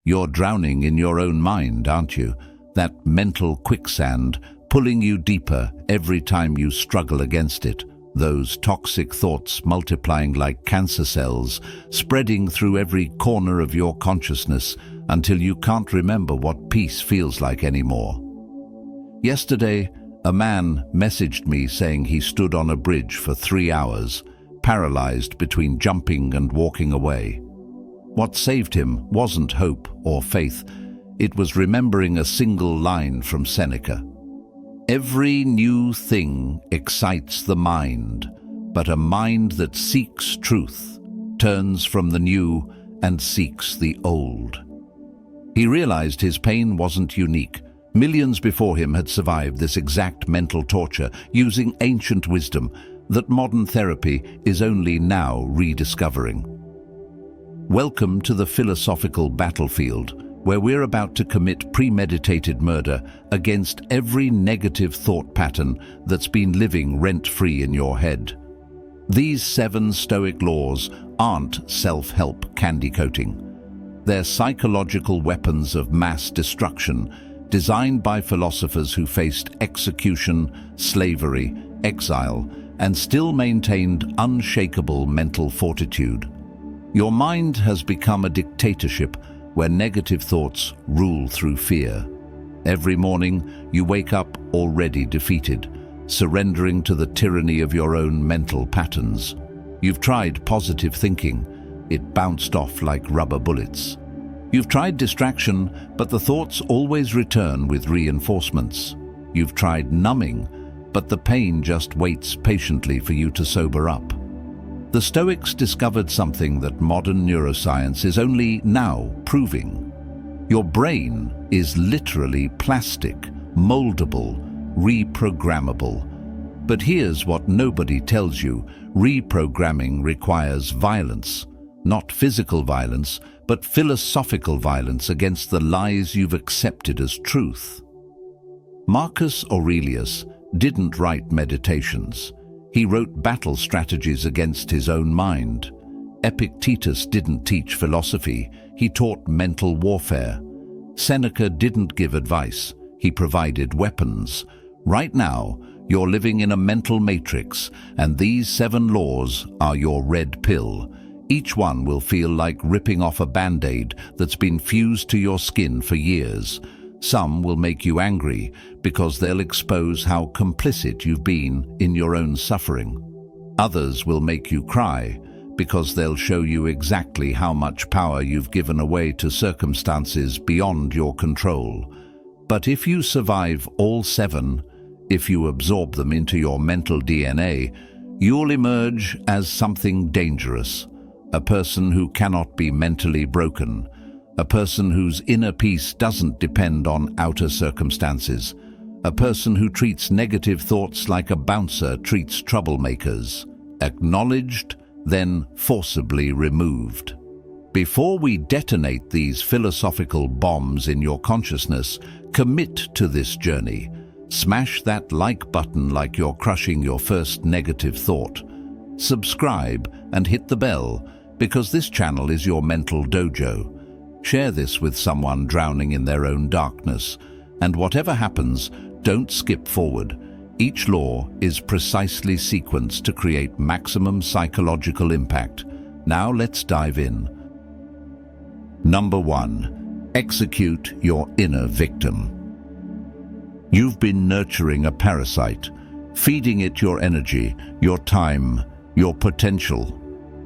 You're drowning in your own mind, aren't you? That mental quicksand pulling you deeper every time you struggle against it. Those toxic thoughts multiplying like cancer cells, spreading through every corner of your consciousness until you can't remember what peace feels like anymore. Yesterday, a man messaged me saying he stood on a bridge for 3 hours, paralyzed between jumping and walking away. What saved him wasn't hope or faith, it was remembering a single line from Seneca. Every new thing excites the mind, but a mind that seeks truth turns from the new and seeks the old. He realized his pain wasn't unique. Millions before him had survived this exact mental torture using ancient wisdom that modern therapy is only now rediscovering. Welcome to the philosophical battlefield, where we're about to commit premeditated murder against every negative thought pattern that's been living rent-free in your head. These 7 Stoic laws aren't self-help candy coating. They're psychological weapons of mass destruction, designed by philosophers who faced execution, slavery, exile, and still maintained unshakable mental fortitude. Your mind has become a dictatorship where negative thoughts rule through fear. Every morning, you wake up already defeated, surrendering to the tyranny of your own mental patterns. You've tried positive thinking. It bounced off like rubber bullets. You've tried distraction, but the thoughts always return with reinforcements. You've tried numbing, but the pain just waits patiently for you to sober up. The Stoics discovered something that modern neuroscience is only now proving. Your brain is literally plastic, moldable, reprogrammable. But here's what nobody tells you. Reprogramming requires violence. Not physical violence, but philosophical violence against the lies you've accepted as truth. Marcus Aurelius didn't write meditations. He wrote battle strategies against his own mind. Epictetus didn't teach philosophy. He taught mental warfare. Seneca didn't give advice. He provided weapons. Right now, you're living in a mental matrix, and these 7 laws are your red pill. Each one will feel like ripping off a band-aid that's been fused to your skin for years. Some will make you angry because they'll expose how complicit you've been in your own suffering. Others will make you cry because they'll show you exactly how much power you've given away to circumstances beyond your control. But if you survive all 7, if you absorb them into your mental DNA, you'll emerge as something dangerous, a person who cannot be mentally broken, a person whose inner peace doesn't depend on outer circumstances, a person who treats negative thoughts like a bouncer treats troublemakers, acknowledged, then forcibly removed. Before we detonate these philosophical bombs in your consciousness, commit to this journey. Smash that like button like you're crushing your first negative thought. Subscribe and hit the bell, because this channel is your mental dojo. Share this with someone drowning in their own darkness. And whatever happens, don't skip forward. Each law is precisely sequenced to create maximum psychological impact. Now let's dive in. Number 1. Execute your inner victim. You've been nurturing a parasite, feeding it your energy, your time, your potential.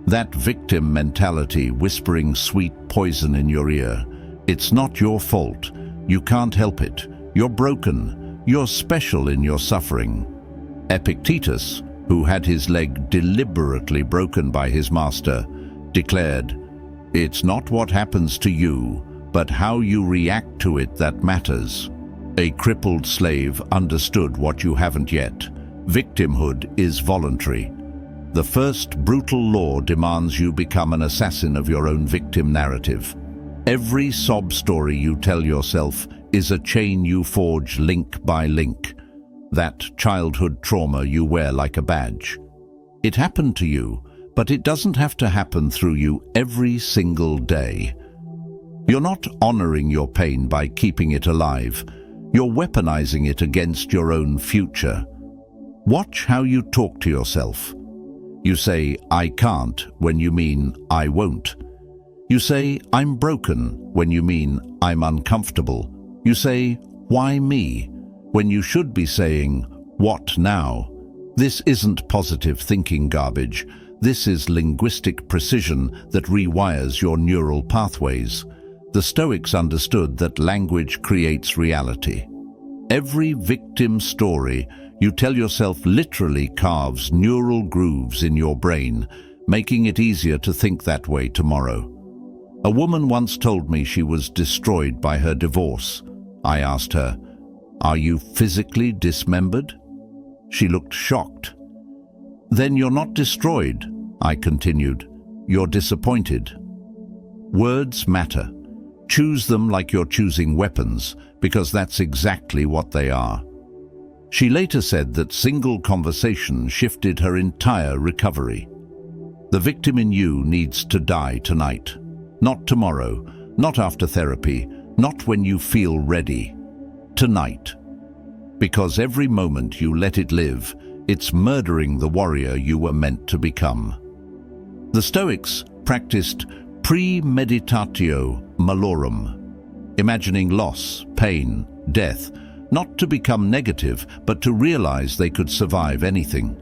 That victim mentality whispering sweet poison in your ear. It's not your fault. You can't help it. You're broken. You're special in your suffering. Epictetus, who had his leg deliberately broken by his master, declared, "It's not what happens to you, but how you react to it that matters." A crippled slave understood what you haven't yet. Victimhood is voluntary. The first brutal law demands you become an assassin of your own victim narrative. Every sob story you tell yourself is a chain you forge link by link. That childhood trauma you wear like a badge. It happened to you, but it doesn't have to happen through you every single day. You're not honoring your pain by keeping it alive. You're weaponizing it against your own future. Watch how you talk to yourself. You say, "I can't," when you mean, "I won't." You say, "I'm broken," when you mean, "I'm uncomfortable." You say, "Why me?" when you should be saying, "What now?" This isn't positive thinking garbage. This is linguistic precision that rewires your neural pathways. The Stoics understood that language creates reality. Every victim story you tell yourself literally carves neural grooves in your brain, making it easier to think that way tomorrow. A woman once told me she was destroyed by her divorce. I asked her, "Are you physically dismembered?" She looked shocked. "Then you're not destroyed," I continued. "You're disappointed." Words matter. Choose them like you're choosing weapons, because that's exactly what they are. She later said that single conversation shifted her entire recovery. The victim in you needs to die tonight. Not tomorrow, not after therapy, not when you feel ready. Tonight. Because every moment you let it live, it's murdering the warrior you were meant to become. The Stoics practiced premeditatio malorum, imagining loss, pain, death, not to become negative, but to realize they could survive anything.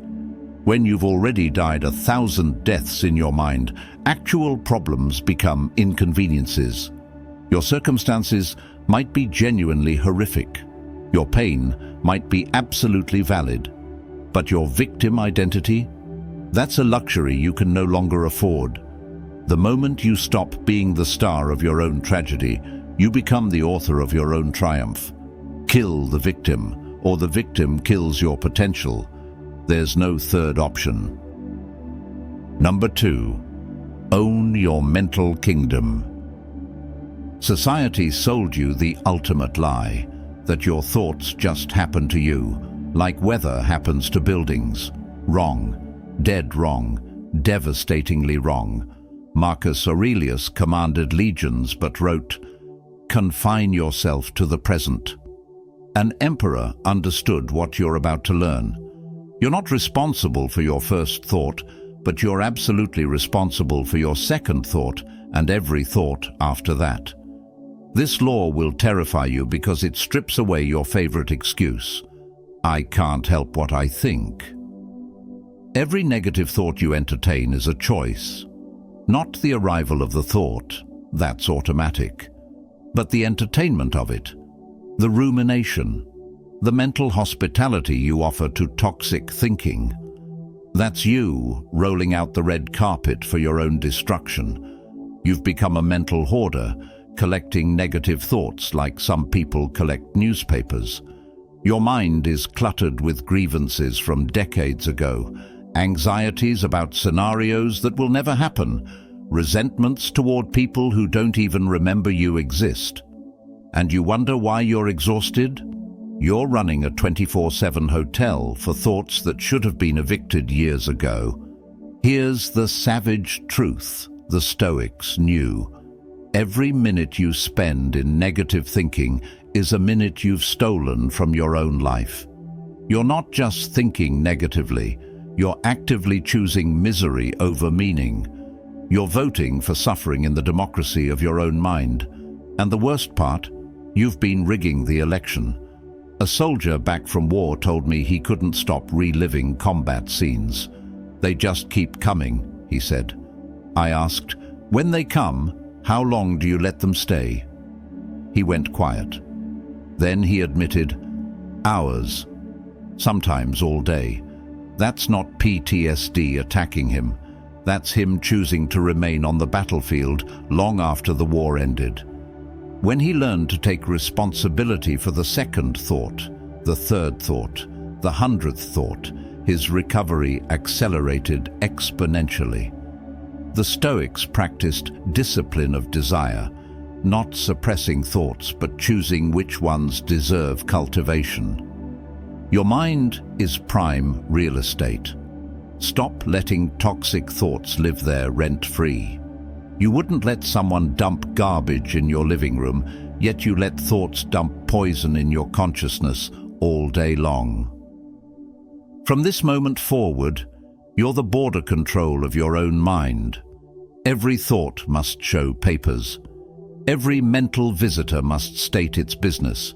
When you've already died 1,000 deaths in your mind, actual problems become inconveniences. Your circumstances might be genuinely horrific. Your pain might be absolutely valid. But your victim identity? That's a luxury you can no longer afford. The moment you stop being the star of your own tragedy, you become the author of your own triumph. Kill the victim, or the victim kills your potential. There's no third option. Number 2. Own your mental kingdom. Society sold you the ultimate lie, that your thoughts just happen to you, like weather happens to buildings. Wrong. Dead wrong. Devastatingly wrong. Marcus Aurelius commanded legions but wrote, "Confine yourself to the present." An emperor understood what you're about to learn. You're not responsible for your first thought, but you're absolutely responsible for your second thought and every thought after that. This law will terrify you because it strips away your favorite excuse. I can't help what I think. Every negative thought you entertain is a choice. Not the arrival of the thought, that's automatic, but the entertainment of it, the rumination, the mental hospitality you offer to toxic thinking. That's you rolling out the red carpet for your own destruction. You've become a mental hoarder, collecting negative thoughts like some people collect newspapers. Your mind is cluttered with grievances from decades ago, anxieties about scenarios that will never happen, resentments toward people who don't even remember you exist. And you wonder why you're exhausted? You're running a 24/7 hotel for thoughts that should have been evicted years ago. Here's the savage truth the Stoics knew. Every minute you spend in negative thinking is a minute you've stolen from your own life. You're not just thinking negatively, you're actively choosing misery over meaning. You're voting for suffering in the democracy of your own mind. And the worst part, you've been rigging the election. A soldier back from war told me he couldn't stop reliving combat scenes. They just keep coming, he said. I asked, when they come, how long do you let them stay? He went quiet. Then he admitted, hours, sometimes all day. That's not PTSD attacking him. That's him choosing to remain on the battlefield long after the war ended. When he learned to take responsibility for the second thought, the third thought, the 100th thought, his recovery accelerated exponentially. The Stoics practiced discipline of desire, not suppressing thoughts but choosing which ones deserve cultivation. Your mind is prime real estate. Stop letting toxic thoughts live there rent-free. You wouldn't let someone dump garbage in your living room, yet you let thoughts dump poison in your consciousness all day long. From this moment forward, you're the border control of your own mind. Every thought must show papers. Every mental visitor must state its business.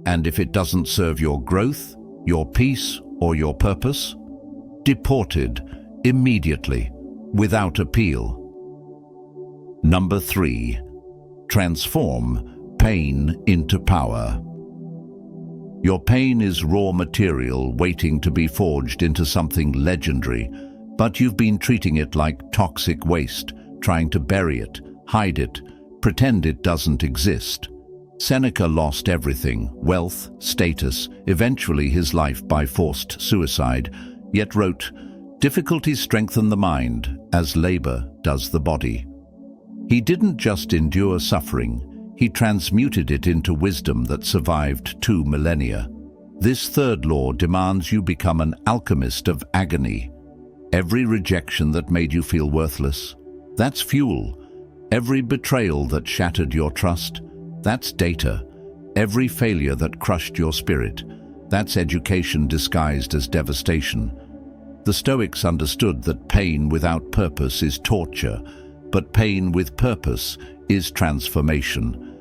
And if it doesn't serve your growth, your peace, or your purpose, deported immediately, without appeal. Number 3. Transform pain into power. Your pain is raw material waiting to be forged into something legendary, but you've been treating it like toxic waste, trying to bury it, hide it, pretend it doesn't exist. Seneca lost everything, wealth, status, eventually his life by forced suicide, yet wrote, "Difficulties strengthen the mind, as labor does the body." He didn't just endure suffering, he transmuted it into wisdom that survived 2 millennia. This third law demands you become an alchemist of agony. Every rejection that made you feel worthless, that's fuel. Every betrayal that shattered your trust, that's data. Every failure that crushed your spirit, that's education disguised as devastation. The Stoics understood that pain without purpose is torture, but pain with purpose is transformation.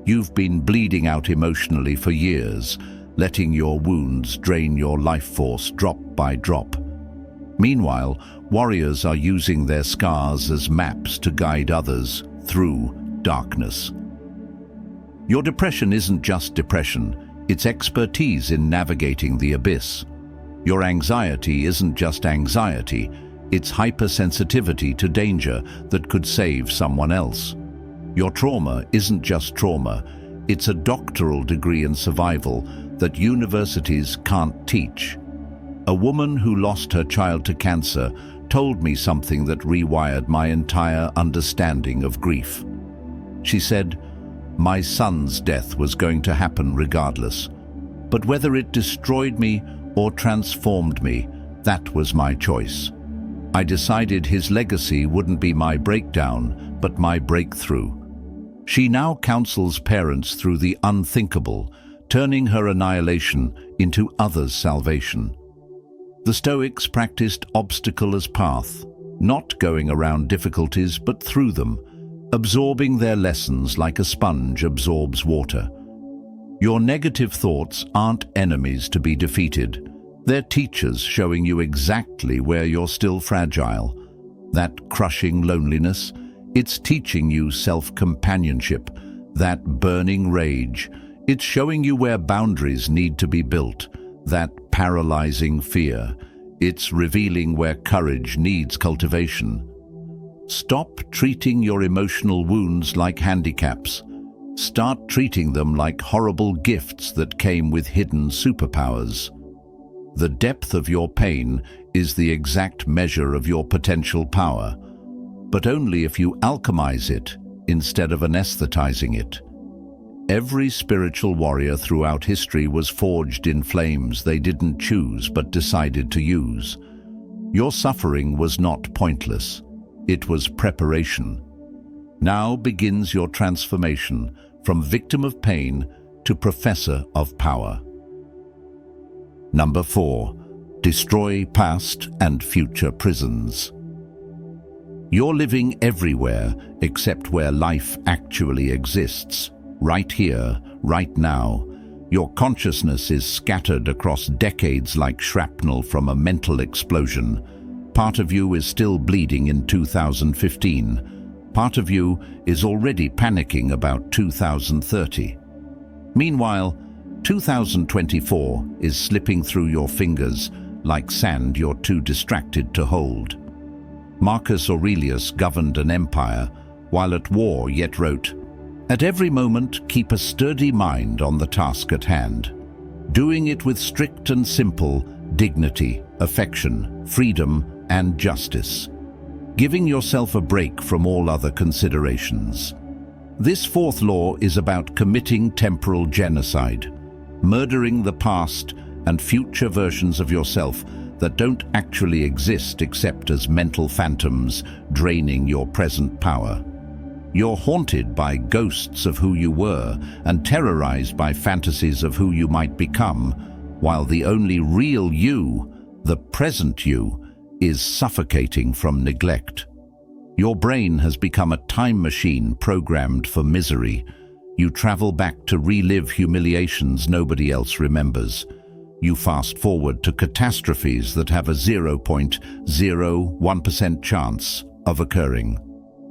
You've been bleeding out emotionally for years, letting your wounds drain your life force drop by drop. Meanwhile, warriors are using their scars as maps to guide others through darkness. Your depression isn't just depression, it's expertise in navigating the abyss. Your anxiety isn't just anxiety, it's hypersensitivity to danger that could save someone else. Your trauma isn't just trauma, it's a doctoral degree in survival that universities can't teach. A woman who lost her child to cancer told me something that rewired my entire understanding of grief. She said, "My son's death was going to happen regardless, but whether it destroyed me or transformed me, that was my choice. I decided his legacy wouldn't be my breakdown, but my breakthrough." She now counsels parents through the unthinkable, turning her annihilation into others' salvation. The Stoics practiced obstacle as path, not going around difficulties but through them, absorbing their lessons like a sponge absorbs water. Your negative thoughts aren't enemies to be defeated. They're teachers showing you exactly where you're still fragile. That crushing loneliness, it's teaching you self-companionship. That burning rage, it's showing you where boundaries need to be built. That paralyzing fear, it's revealing where courage needs cultivation. Stop treating your emotional wounds like handicaps. Start treating them like horrible gifts that came with hidden superpowers. The depth of your pain is the exact measure of your potential power, but only if you alchemize it instead of anesthetizing it. Every spiritual warrior throughout history was forged in flames they didn't choose but decided to use. Your suffering was not pointless. It was preparation. Now begins your transformation from victim of pain to professor of power. Number 4. Destroy past and future prisons. You're living everywhere except where life actually exists. Right here, right now. Your consciousness is scattered across decades like shrapnel from a mental explosion. Part of you is still bleeding in 2015. Part of you is already panicking about 2030. Meanwhile, 2024 is slipping through your fingers like sand you're too distracted to hold. Marcus Aurelius governed an empire while at war, yet wrote, "At every moment keep a sturdy mind on the task at hand, doing it with strict and simple dignity, affection, freedom, and justice, giving yourself a break from all other considerations." This fourth law is about committing temporal genocide, murdering the past and future versions of yourself that don't actually exist except as mental phantoms draining your present power. You're haunted by ghosts of who you were and terrorized by fantasies of who you might become, while the only real you, the present you, is suffocating from neglect. Your brain has become a time machine programmed for misery. You travel back to relive humiliations nobody else remembers. You fast forward to catastrophes that have a 0.01% chance of occurring.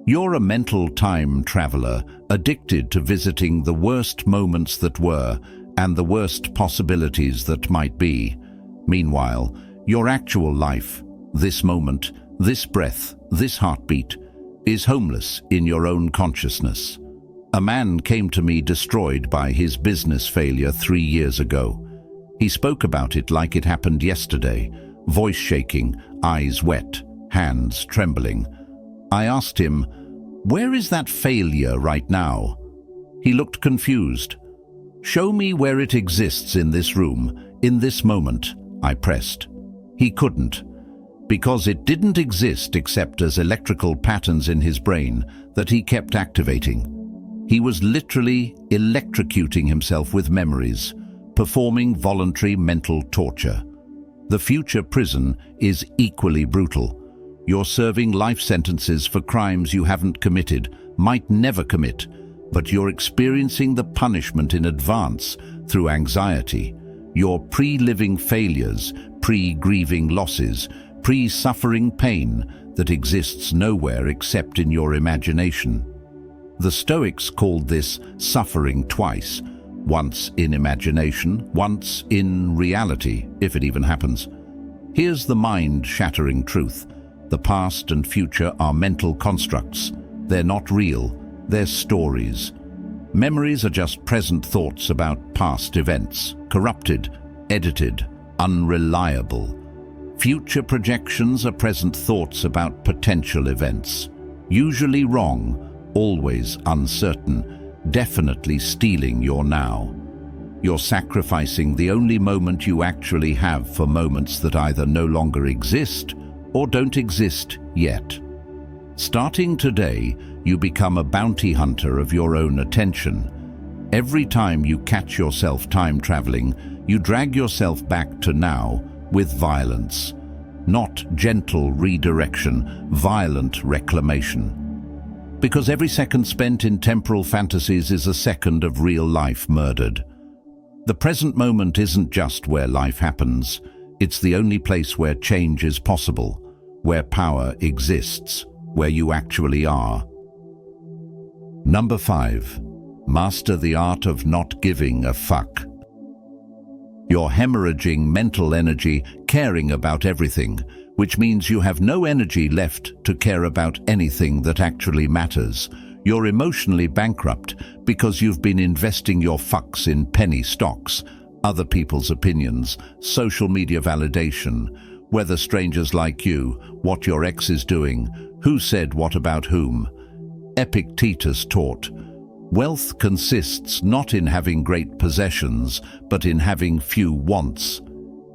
You're a mental time traveler, addicted to visiting the worst moments that were and the worst possibilities that might be. Meanwhile, your actual life, this moment, this breath, this heartbeat, is homeless in your own consciousness. A man came to me destroyed by his business failure 3 years ago. He spoke about it like it happened yesterday, voice shaking, eyes wet, hands trembling. I asked him, "Where is that failure right now?" He looked confused. "Show me where it exists in this room, in this moment," I pressed. He couldn't, because it didn't exist except as electrical patterns in his brain that he kept activating. He was literally electrocuting himself with memories, performing voluntary mental torture. The future prison is equally brutal. You're serving life sentences for crimes you haven't committed, might never commit, but you're experiencing the punishment in advance through anxiety. You're pre-living failures, pre-grieving losses, pre-suffering pain that exists nowhere except in your imagination. The Stoics called this suffering twice, once in imagination, once in reality, if it even happens. Here's the mind-shattering truth. The past and future are mental constructs. They're not real, they're stories. Memories are just present thoughts about past events, corrupted, edited, unreliable. Future projections are present thoughts about potential events, usually wrong, always uncertain, definitely stealing your now. You're sacrificing the only moment you actually have for moments that either no longer exist or don't exist yet. Starting today, you become a bounty hunter of your own attention. Every time you catch yourself time traveling, you drag yourself back to now with violence. Not gentle redirection, violent reclamation. Because every second spent in temporal fantasies is a second of real life murdered. The present moment isn't just where life happens. It's the only place where change is possible, where power exists, where you actually are. Number 5. Master the art of not giving a fuck. You're hemorrhaging mental energy, caring about everything, which means you have no energy left to care about anything that actually matters. You're emotionally bankrupt because you've been investing your fucks in penny stocks, other people's opinions, social media validation, whether strangers like you, what your ex is doing, who said what about whom. Epictetus taught, wealth consists not in having great possessions, but in having few wants.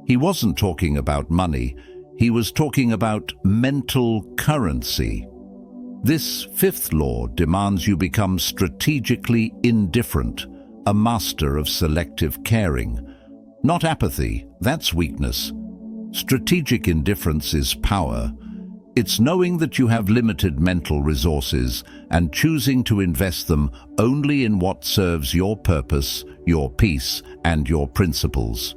He wasn't talking about money. He was talking about mental currency. This 5th law demands you become strategically indifferent, a master of selective caring. Not apathy, that's weakness. Strategic indifference is power. It's knowing that you have limited mental resources and choosing to invest them only in what serves your purpose, your peace, and your principles.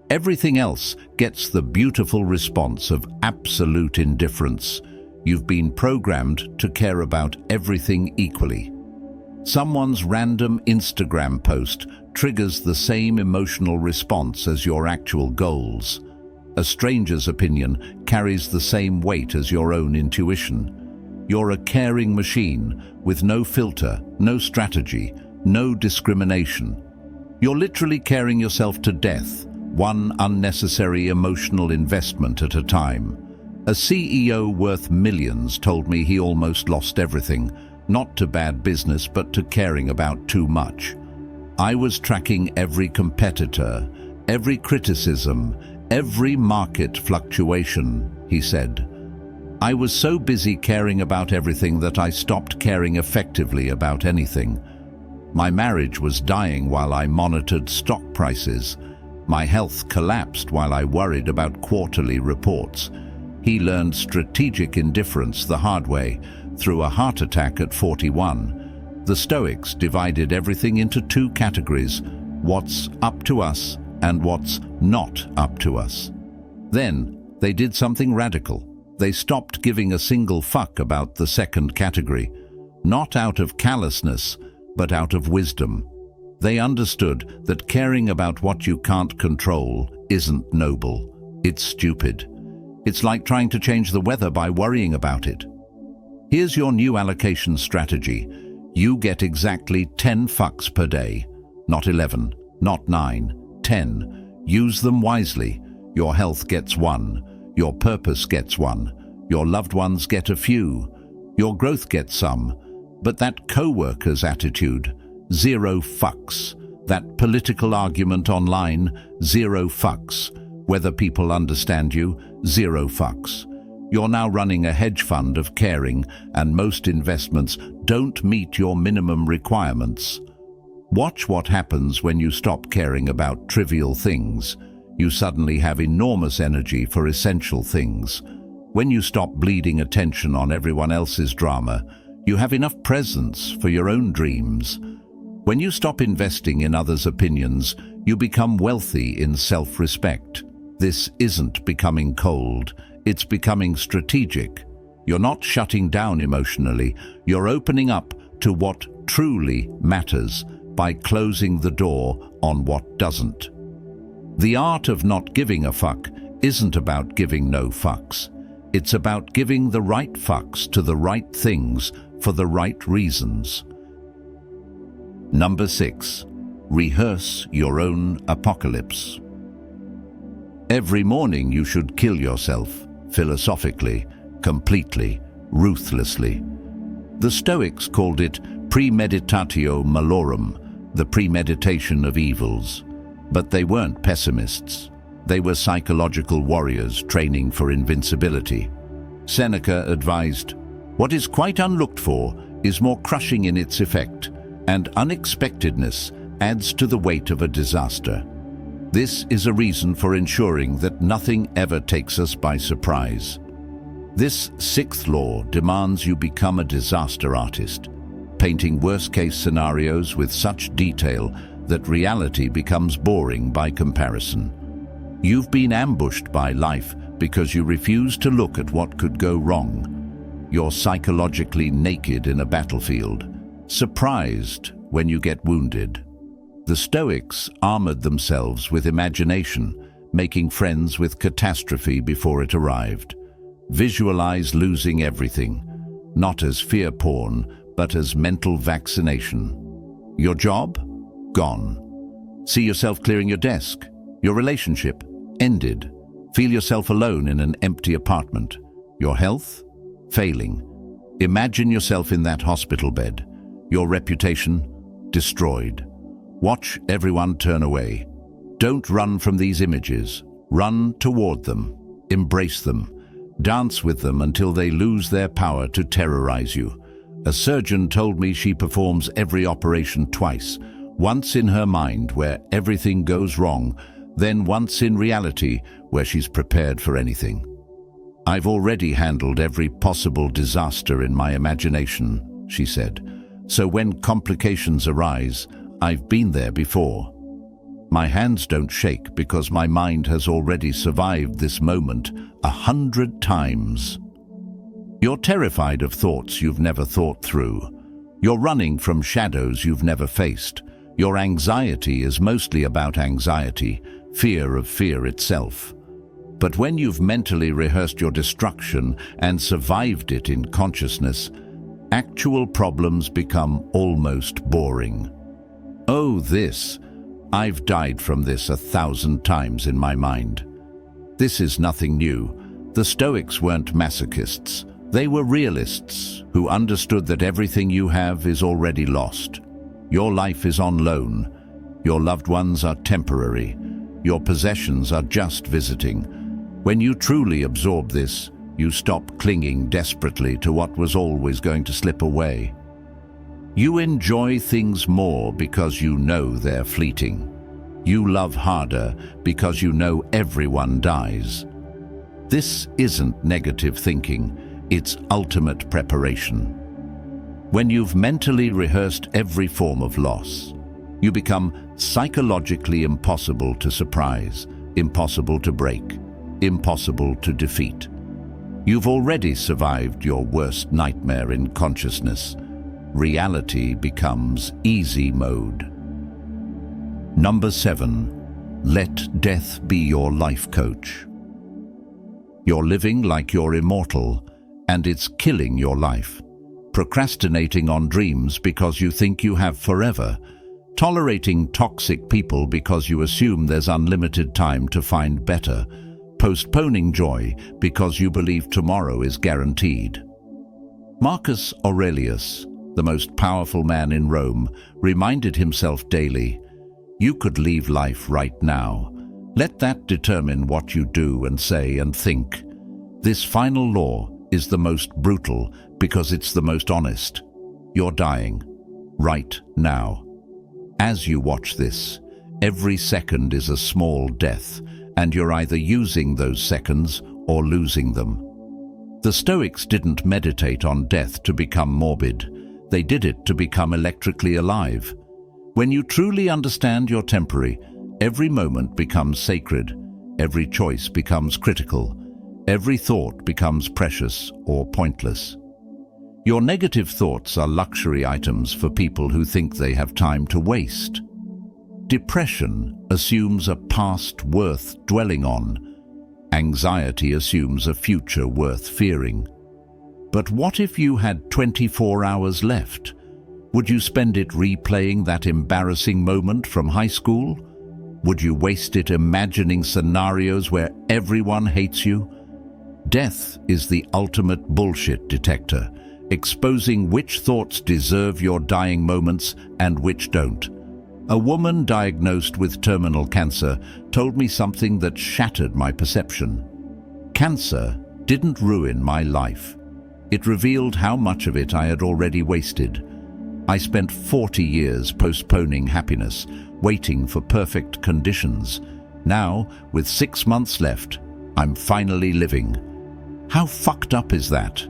Everything else gets the beautiful response of absolute indifference. You've been programmed to care about everything equally. Someone's random Instagram post triggers the same emotional response as your actual goals. A stranger's opinion carries the same weight as your own intuition. You're a caring machine with no filter, no strategy, no discrimination. You're literally caring yourself to death, one unnecessary emotional investment at a time. A CEO worth millions told me he almost lost everything, not to bad business but to caring about too much. I was tracking every competitor, every criticism, every market fluctuation, he said. I was so busy caring about everything that I stopped caring effectively about anything. My marriage was dying while I monitored stock prices. My health collapsed while I worried about quarterly reports. He learned strategic indifference the hard way, through a heart attack at 41. The Stoics divided everything into two categories: what's up to us and what's not up to us. Then, they did something radical. They stopped giving a single fuck about the second category, not out of callousness, but out of wisdom. They understood that caring about what you can't control isn't noble. It's stupid. It's like trying to change the weather by worrying about it. Here's your new allocation strategy. You get exactly 10 fucks per day. Not 11, not 9, 10. Use them wisely. Your health gets 1. Your purpose gets 1. Your loved ones get a few. Your growth gets some. But that co-worker's attitude, 0 fucks. That political argument online, 0 fucks. Whether people understand you, 0 fucks. You're now running a hedge fund of caring, and most investments don't meet your minimum requirements. Watch what happens when you stop caring about trivial things. You suddenly have enormous energy for essential things. When you stop bleeding attention on everyone else's drama, you have enough presence for your own dreams. When you stop investing in others' opinions, you become wealthy in self-respect. This isn't becoming cold, it's becoming strategic. You're not shutting down emotionally, you're opening up to what truly matters by closing the door on what doesn't. The art of not giving a fuck isn't about giving no fucks. It's about giving the right fucks to the right things for the right reasons. Number 6. Rehearse your own apocalypse. Every morning you should kill yourself, philosophically, completely, ruthlessly. The Stoics called it premeditatio malorum, the premeditation of evils. But they weren't pessimists. They were psychological warriors training for invincibility. Seneca advised, "What is quite unlooked for is more crushing in its effect, and unexpectedness adds to the weight of a disaster." This is a reason for ensuring that nothing ever takes us by surprise. This 6th law demands you become a disaster artist, painting worst-case scenarios with such detail that reality becomes boring by comparison. You've been ambushed by life because you refuse to look at what could go wrong. You're psychologically naked in a battlefield, surprised when you get wounded. The Stoics armored themselves with imagination, making friends with catastrophe before it arrived. Visualize losing everything, not as fear porn, but as mental vaccination. Your job? Gone. See yourself clearing your desk. Your relationship? Ended. Feel yourself alone in an empty apartment. Your health? Failing. Imagine yourself in that hospital bed. Your reputation? Destroyed. Watch everyone turn away. Don't run from these images. Run toward them. Embrace them. Dance with them until they lose their power to terrorize you. A surgeon told me she performs every operation twice. Once in her mind, where everything goes wrong, then once in reality, where she's prepared for anything. I've already handled every possible disaster in my imagination, she said. So when complications arise, I've been there before. My hands don't shake because my mind has already survived this moment 100 times. You're terrified of thoughts you've never thought through. You're running from shadows you've never faced. Your anxiety is mostly about anxiety, fear of fear itself. But when you've mentally rehearsed your destruction and survived it in consciousness, actual problems become almost boring. Oh, this. I've died from this 1,000 times in my mind. This is nothing new. The Stoics weren't masochists. They were realists who understood that everything you have is already lost. Your life is on loan. Your loved ones are temporary. Your possessions are just visiting. When you truly absorb this, You stop clinging desperately to what was always going to slip away. You enjoy things more because you know they're fleeting. You love harder because you know everyone dies. This isn't negative thinking, it's ultimate preparation. When you've mentally rehearsed every form of loss, you become psychologically impossible to surprise, impossible to break, impossible to defeat. You've already survived your worst nightmare in consciousness. Reality becomes easy mode. Number 7. Let death be your life coach. You're living like you're immortal, and it's killing your life. Procrastinating on dreams because you think you have forever. Tolerating toxic people because you assume there's unlimited time to find better. Postponing joy because you believe tomorrow is guaranteed. Marcus Aurelius, the most powerful man in Rome, reminded himself daily, "You could leave life right now. Let that determine what you do and say and think." This final law is the most brutal because it's the most honest. You're dying right now. As you watch this, every second is a small death, and you're either using those seconds or losing them. The Stoics didn't meditate on death to become morbid. They did it to become electrically alive. When you truly understand you're temporary, every moment becomes sacred, every choice becomes critical, every thought becomes precious or pointless. Your negative thoughts are luxury items for people who think they have time to waste. Depression assumes a past worth dwelling on. Anxiety assumes a future worth fearing. But what if you had 24 hours left? Would you spend it replaying that embarrassing moment from high school? Would you waste it imagining scenarios where everyone hates you? Death is the ultimate bullshit detector, exposing which thoughts deserve your dying moments and which don't. A woman diagnosed with terminal cancer told me something that shattered my perception. Cancer didn't ruin my life. It revealed how much of it I had already wasted. I spent 40 years postponing happiness, waiting for perfect conditions. Now, with 6 months left, I'm finally living. How fucked up is that?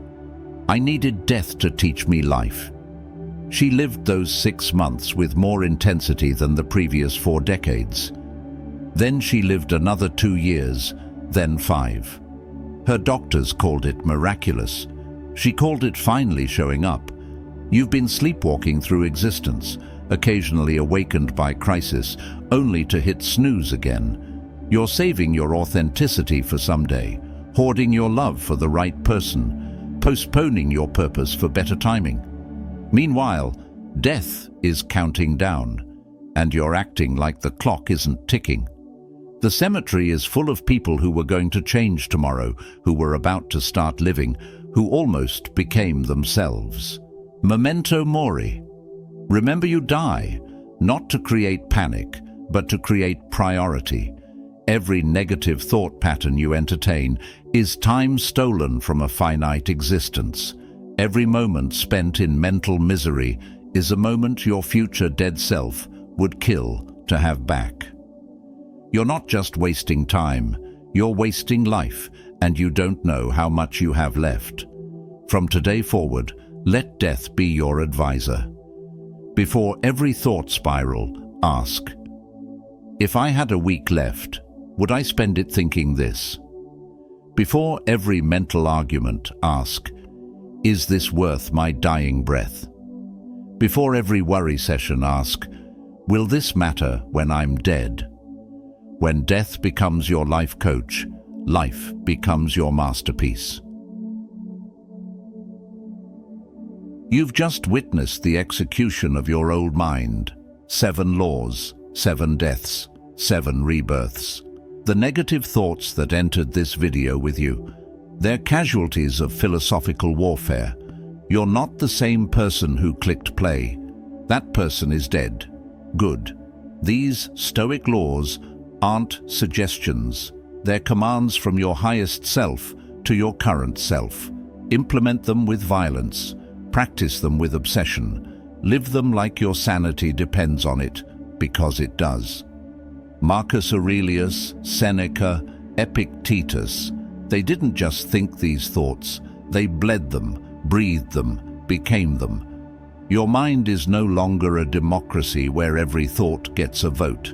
I needed death to teach me life. She lived those 6 months with more intensity than the previous 4 decades. Then she lived another 2 years, then 5. Her doctors called it miraculous. She called it finally showing up. You've been sleepwalking through existence, occasionally awakened by crisis, only to hit snooze again. You're saving your authenticity for someday, hoarding your love for the right person, postponing your purpose for better timing. Meanwhile, death is counting down, and you're acting like the clock isn't ticking. The cemetery is full of people who were going to change tomorrow, who were about to start living, who almost became themselves. Memento mori. Remember you die, not to create panic, but to create priority. Every negative thought pattern you entertain is time stolen from a finite existence. Every moment spent in mental misery is a moment your future dead self would kill to have back. You're not just wasting time, you're wasting life, and you don't know how much you have left. From today forward, let death be your advisor. Before every thought spiral, ask, if I had a week left, would I spend it thinking this? Before every mental argument, ask, is this worth my dying breath? Before every worry session, ask, will this matter when I'm dead? When death becomes your life coach, life becomes your masterpiece. You've just witnessed the execution of your old mind. 7 laws, 7 deaths, 7 rebirths. The negative thoughts that entered this video with you, they're casualties of philosophical warfare. You're not the same person who clicked play. That person is dead. Good. These Stoic laws aren't suggestions. They're commands from your highest self to your current self. Implement them with violence. Practice them with obsession. Live them like your sanity depends on it, because it does. Marcus Aurelius, Seneca, Epictetus, they didn't just think these thoughts, they bled them, breathed them, became them. Your mind is no longer a democracy where every thought gets a vote.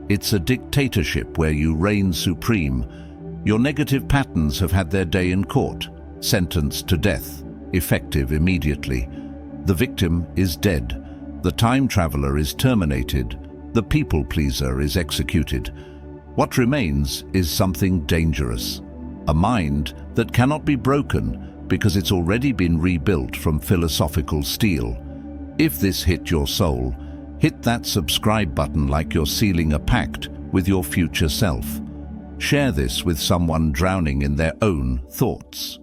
It's a dictatorship where you reign supreme. Your negative patterns have had their day in court, sentenced to death, effective immediately. The victim is dead. The time traveler is terminated. The people pleaser is executed. What remains is something dangerous, a mind that cannot be broken because it's already been rebuilt from philosophical steel. If this hit your soul, hit that subscribe button like you're sealing a pact with your future self. Share this with someone drowning in their own thoughts.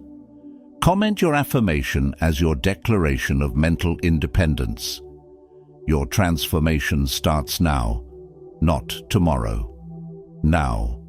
Comment your affirmation as your declaration of mental independence. Your transformation starts now, not tomorrow. Now.